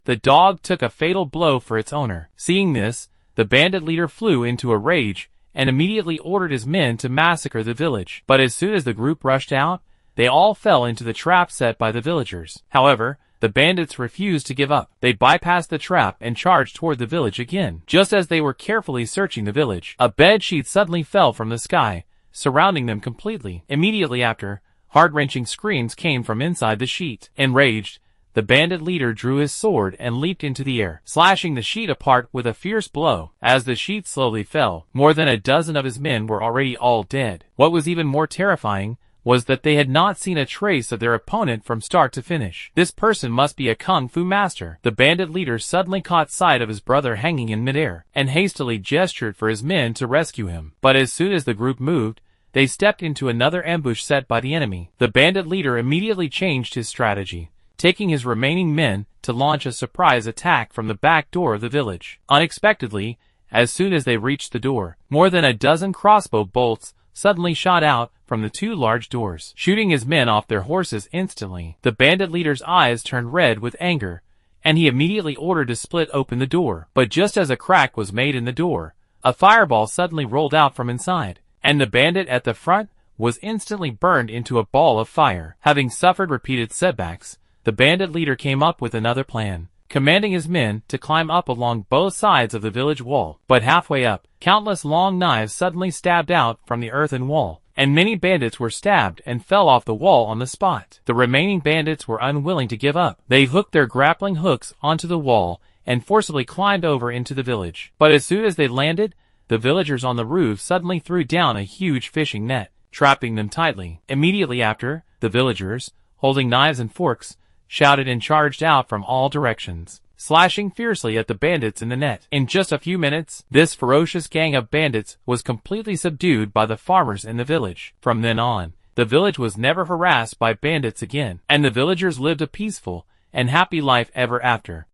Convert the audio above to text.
The dog took a fatal blow for its owner. Seeing this, the bandit leader flew into a rage and immediately ordered his men to massacre the village. But as soon as the group rushed out, they all fell into the trap set by the villagers. However, the bandits refused to give up. They bypassed the trap and charged toward the village again. Just as they were carefully searching the village, a bed sheet suddenly fell from the sky, surrounding them completely. Immediately after, heart-wrenching screams came from inside the sheet. Enraged, the bandit leader drew his sword and leaped into the air, slashing the sheet apart with a fierce blow. As the sheet slowly fell, more than a dozen of his men were already all dead. What was even more terrifying was that they had not seen a trace of their opponent from start to finish. This person must be a kung fu master. The bandit leader suddenly caught sight of his brother hanging in midair, and hastily gestured for his men to rescue him. But as soon as the group moved, they stepped into another ambush set by the enemy. The bandit leader immediately changed his strategy, taking his remaining men to launch a surprise attack from the back door of the village. Unexpectedly, as soon as they reached the door, more than a dozen crossbow bolts suddenly shot out from the two large doors, shooting his men off their horses instantly. The bandit leader's eyes turned red with anger, and he immediately ordered to split open the door. But just as a crack was made in the door, a fireball suddenly rolled out from inside, and the bandit at the front was instantly burned into a ball of fire. Having suffered repeated setbacks, the bandit leader came up with another plan, commanding his men to climb up along both sides of the village wall. But halfway up, countless long knives suddenly stabbed out from the earthen wall, and many bandits were stabbed and fell off the wall on the spot. The remaining bandits were unwilling to give up. They hooked their grappling hooks onto the wall and forcibly climbed over into the village. But as soon as they landed, the villagers on the roof suddenly threw down a huge fishing net, trapping them tightly. Immediately after, the villagers, holding knives and forks, shouted and charged out from all directions, slashing fiercely at the bandits in the net. In just a few minutes, this ferocious gang of bandits was completely subdued by the farmers in the village. From then on, the village was never harassed by bandits again, and the villagers lived a peaceful and happy life ever after.